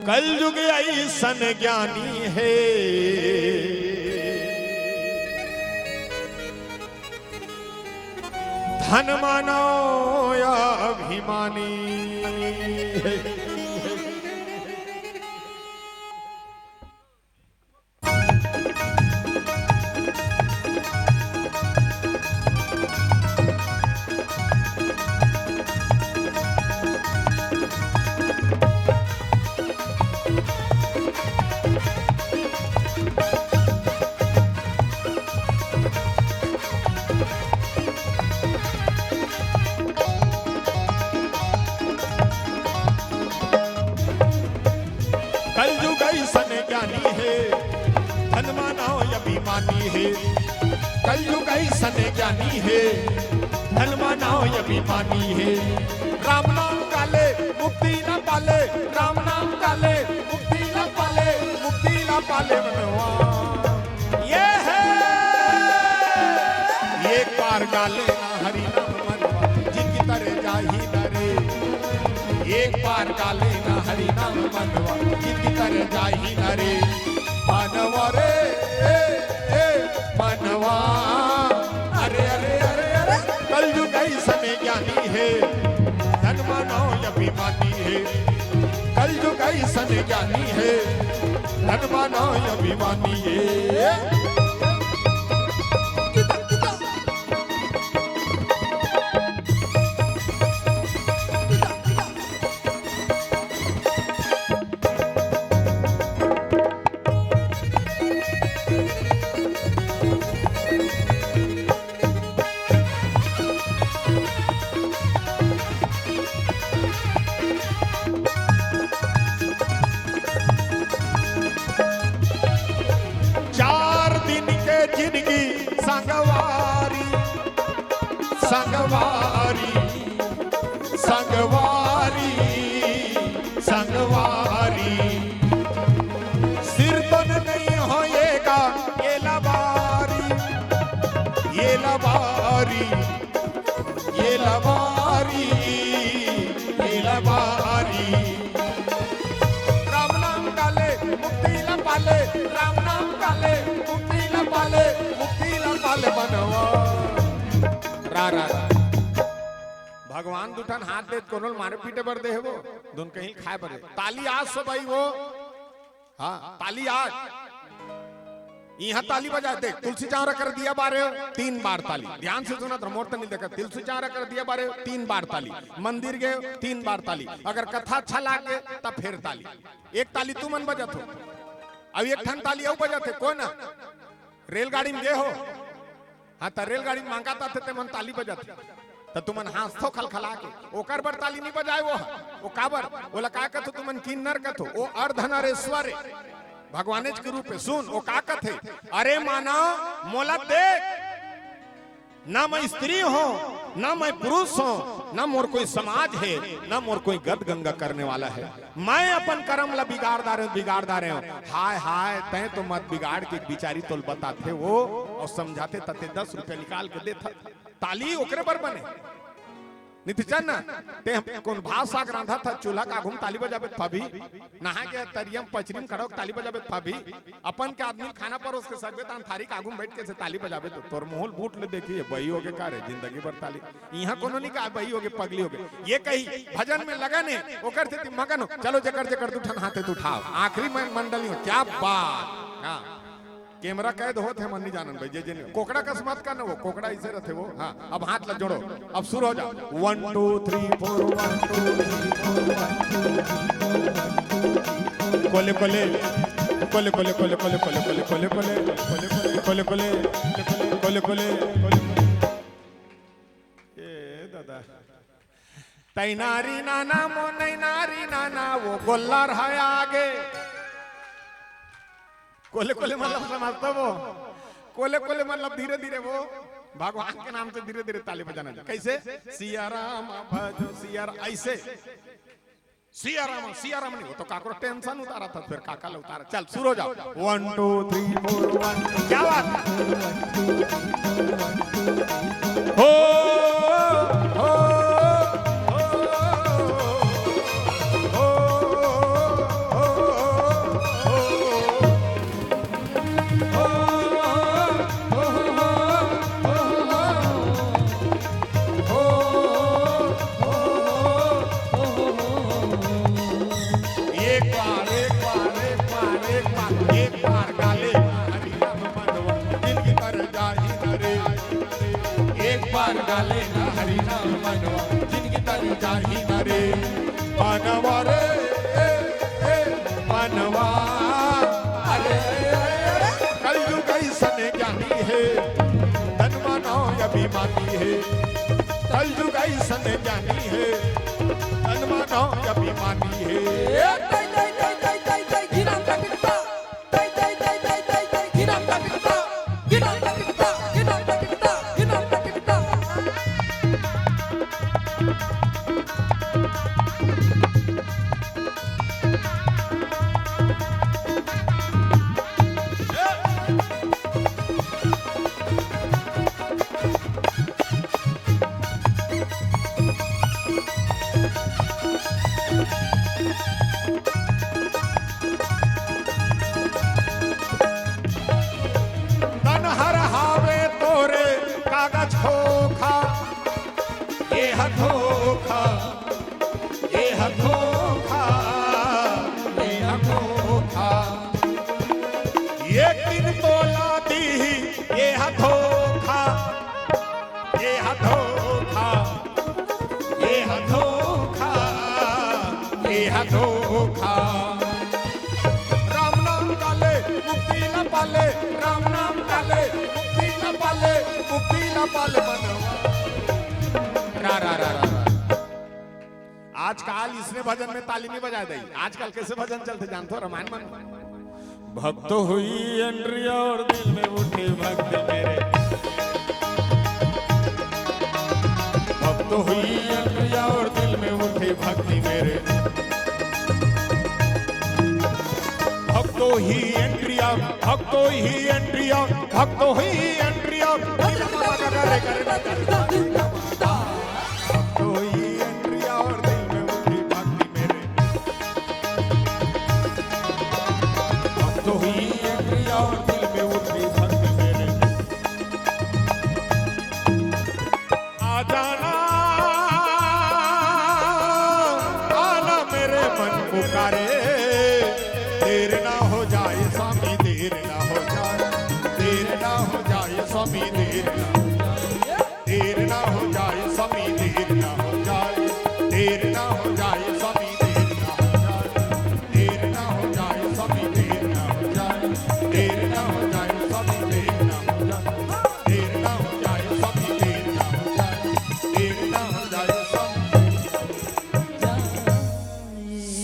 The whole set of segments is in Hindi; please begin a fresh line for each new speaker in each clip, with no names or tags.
कलयुग ऐसन ज्ञानी है धन मानो या अभिमानी है। कलयुग ऐसन ज्ञानी है धन मानो अभिमानी है। कलयुग ऐसन ज्ञानी है धन मानो अभिमानी है। राम नाम काले मुक्ति न पाले, राम नाम काले मुक्ति न पाले, मुक्ति न पाले मनवा ये है। एक बार गाले ना हरि नाम मनवा जिनकी तरह जाही डरे। एक बार गाले ना हरि नाम मनवा जिनकी तरह जाही नरे। मनवा रे मनवा अरे अरे अरे अरे कलयुग ऐसन ज्ञानी है धन मानो अभिमानी है। कलयुग ऐसन ज्ञानी है धन मानो अभिमानी है। जिंदगी संगवारी संगवारी संगवारी संगवारी सिर तो नहीं होएगा ये लबारी ये लबारी ये लबारी ये लबारी। राम नाम काले मुक्ति न पाले, राम नाम काले मुक्ति न पाले, मुक्ति न पाले मनवा रा रा रा। भगवान दुठन हाथ दे कोनल मारे पीटे बर दे है वो दोन कहीं खाए बर। ताली आज सो भाई वो हाँ ताली आज यहाँ ताली बजा दे। तुलसी चावरा कर दिया बारे 3 बार ताली। ध्यान से सुना धर्मोर्थ नहीं देखा। तुलसी चावरा कर दिया बारे 3 बार ताली। मंदिर गए 3 बार ताली। अगर कथा अच्छा लागे तब फिर ताली। एक ताली तू मन बजा थो अब एक ठन ताली अब बजा थे कौन रेलगाड़ी में गए हो हाँ तो रेलगाड़ी में मांगा थे मन ताली बजा थे तो तुमन हाथ खलखला के ओकर बर ताली नहीं बजाए वो काबर बोला का कथो तुमन किन्नर कथो ओ अर्धनरेश्वर भगवानेज के रूप में सुन वो का कथे। अरे मानव मोला देख ना मैं स्त्री हूं ना मैं पुरुष हूं ना मोर कोई समाज है ना मोर कोई गद गंगा करने वाला है। मैं अपन कर्म ला बिगाड़दा रहे हूं। हाय हाय तय तो मत बिगाड़ के बिचारी तोल बताते वो और समझाते तते 10 रुपए निकाल के देता ताली ओकरे पर बने नितिचन ते कौन भाव साग रांधा था चूल्हा का घूम ताली बजाबे भाभी नहा के तरियम पचरीम खड़ो ताली बजाबे भाभी अपन के आदमी खाना परोस के सकबे तान थारी का घूम बैठ के से ताली बजाबे तो तोर मोहल बूट ले देखिए बही होगे का रे जिंदगी भर ताली यहां कोनो नहीं का बही होगे पगली होगे। ये कही भजन में लगन है ओकर से मगन हो चलो जकर जकर दुठन हाथे तू उठाओ आखिरी मंडली हो क्या बात। हां कैमरा कैद होते हैं मन नहीं जानन भाई जे जे कोकड़ा का मत करना वो कोकड़ा ऐसे रहते वो। हाँ अब हाथ लग जोड़ो अब शुरू हो जाओ 1 2 3 4 1 2 कोले कोले कोले कोले कोले कोले कोले कोले कोले कोले कोले कोले कोले कोले ए दादा तैनारी नाना मो नैनारी नाना वो गोल्ला रहा आगे। कोले कोले मतलब समझता वो कोले कोले मतलब धीरे धीरे वो भगवान के नाम से धीरे धीरे ताली बजाना कैसे सिया राम भजो सिया ऐसे सिया राम नहीं वो तो काको टेंशन उतारा था फिर काका ले उतारा। चल शुरू हो जाओ 1 2 3 4 1 क्या बात हो हो एक बार एक बार एक बार एक बार एक बार गाले हरि नाम मनवा जिनकी कर जाही नरे एक बार गाले ना हरि नाम मनवा जिनकी तर जाही नरे मनवा रे मनवा अरे कलयुग ऐसन ज्ञानी है तन मनो अभिमानी है कलयुग ऐसन ज्ञानी है तन मनो अभिमानी है धोखा ये धोखा ये धोखा एक दिन तोला दी ये धोखा ये धोखा ये धोखा ये धोखा राम नाम काले मुक्ति न पाले राम नाम काले मुक्ति न पाले मुक्ति न पाले मनवा रा रा रा रा आजकल इसने भजन में ताली नहीं बजा दी आजकल कैसे भजन चलते जानते हो रामायण मन भक्त हुई इंद्रिया और दिल में उठे भक्त मेरे भक्त हुई इंद्रिया और दिल में उठे भक्ति मेरे भक्तो ही इंद्रिया भक्तो ही इंद्रिया भक्तो ही इंद्रिया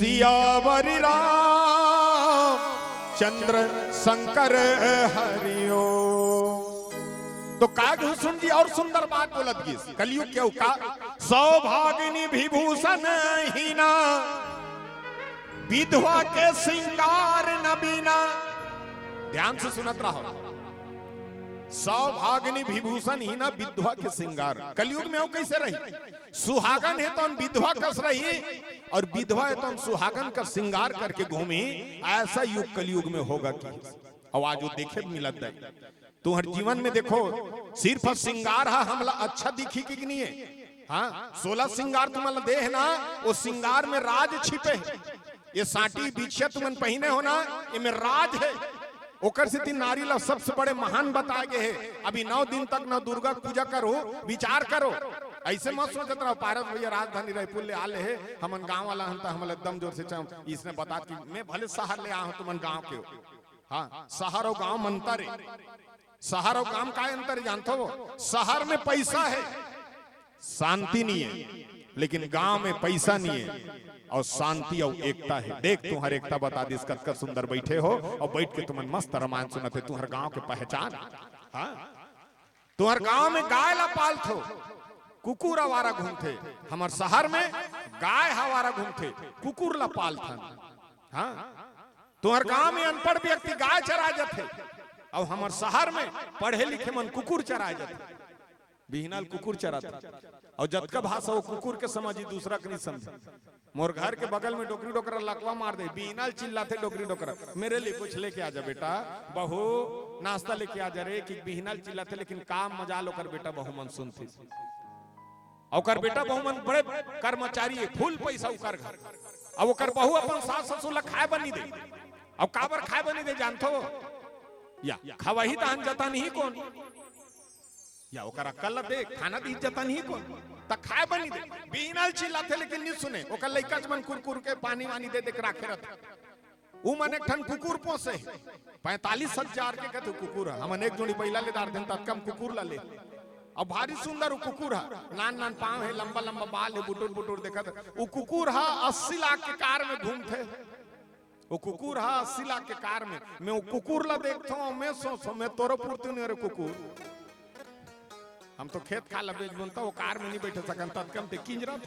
सियावरी राम चंद्र शंकर हरिओ तो काग सुन जी और सुंदर बात बोलत गी कलयुग क्यों का सौभागिनी विभूषण हीना विधवा के श्रृंगार नबीना ध्यान से सुनत रहो सौभागिनी विभूषण हीना विधवा के श्रृंगार कलयुग में वो कैसे रही सुहागन है तो हम विधवा कस रही और विधवा है तो हम सुहागन का श्रृंगार करके घूमी ऐसा युग कलयुग में होगा कि आवाज देखे मिलत है तुम्हारे जीवन में देखो सिर्फ श्रृंगार है हमला अच्छा दिखी कि नहीं है हाँ 16 श्रृंगार तुम्हारा दे है ना वो श्रृंगार में राज छिपे है ये साटी बिछिया तुमन पहने हो ना इनमें राज है ओकर से तीन नारी ला सबसे बड़े महान बताए गए हैं अभी 9 दिन तक न दुर्गा पूजा करो विचार करो ऐसे मत सोचत रहो पारस भैया राजधानी रायपुर ले आले है हमन गांव वाला हम हमल एकदम जोर से इसने बता कि मैं भले शहर ले आ हूं तुमन गांव के हाँ शहर और गांव में अंतर है शहर और गांव का अंतर जानते हो शहर में पैसा है शांति नहीं है लेकिन गांव में पैसा नहीं है और शांति और एकता है देख तुम्हारे एकता बता दी कतका सुंदर बैठे हो और बैठ के तुमन मस्त रामायण सुनते तुम्हारे गांव के पहचान हाँ तुम्हारे गांव में गाय ला पालथो कुकुर आवारा घूमते हमारे शहर में गाय हवारा घूमते कुकुर ला पालथन हाँ तुम्हारे गांव में अनपढ़ व्यक्ति गाय चरा जाते और हमारे शहर में पढ़े लिखे मन कुकुर चराए जाते बिहनल कुकुर चराते और जतका भाषा वो कुकुर के समझी दूसरा के नहीं समझे मोर घर के बगल में डोकरी डोकरा लकवा मार दे बिहनल चिल्लाते डोकरी डोकरा मेरे लिए कुछ लेके आ जा बेटा बहू नाश्ता लेके आ जा रे कि बिहनल चिल्लाते लेकिन काम मजाल ओकर बेटा बहु मन सुनती। और बेटा बहु मन बड़े कर्मचारी है फुल पैसा उकर घर अब ओकर बहू अपन सास ससुर ला खाए बनी दे, अब काबर खाए बनी दे जानथो या खवाही दान जता नहीं कौन या ओकर अकल दे खाना दी जता नहीं कौन त खाए बनी दे बीनल चिल्लाथे लेकिन नहीं सुने ओकर लइका मन कुरकुर के पानी वानी दे देख राखे रहता उ मन एक ठन कुकुर पोसे 45,000 के कहते कुकुर हमन एक जोड़ी पहिला ले दार दिन तक कम कुकुर ला ले अब भारी सुंदर कुकुर है नान नान पांव है लंबा लंबा बाल है बुटुर बुटुर देखत वो कुकुर है 80 लाख के कार में घूमते वो कुकुर है 80 लाख के कार में मैं वो कुकुर ला देखता हूँ मैं सोचो मैं तोरो पूर्ति नहीं रे कुकुर हम तो खेत खा ला बेच बोलता वो कार में नहीं बैठे सकन तत्कम ते किंजरा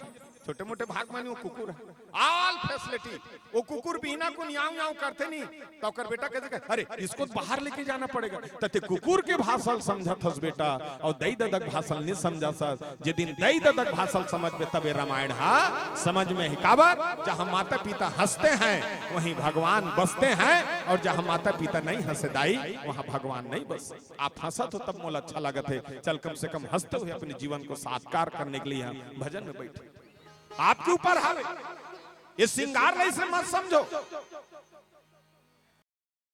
छोटे मोटे भाग मानी वो कुकुर है ऑल फैसिलिटी वो कुकुर बिना को याऊ याऊ करते नहीं तो कर बेटा कैसे अरे इसको बाहर लेके जाना पड़ेगा तते कुकुर के भाषण समझत हस बेटा और दई ददक भाषण नहीं समझा सस जे दिन दई ददक भाषण समझ में तबे रामायण हा समझ में ही काबर जहां माता पिता हंसते हैं वहीं भगवान बसते हैं और जहां माता पिता नहीं हंसे दाई वहां भगवान नहीं बस आप हंसत हो तब मोला अच्छा लगत है चल कम से कम हंसते हुए अपने जीवन को साकार करने के लिए भजन में बैठे आपके ऊपर है ये श्रृंगार नहीं से मत समझो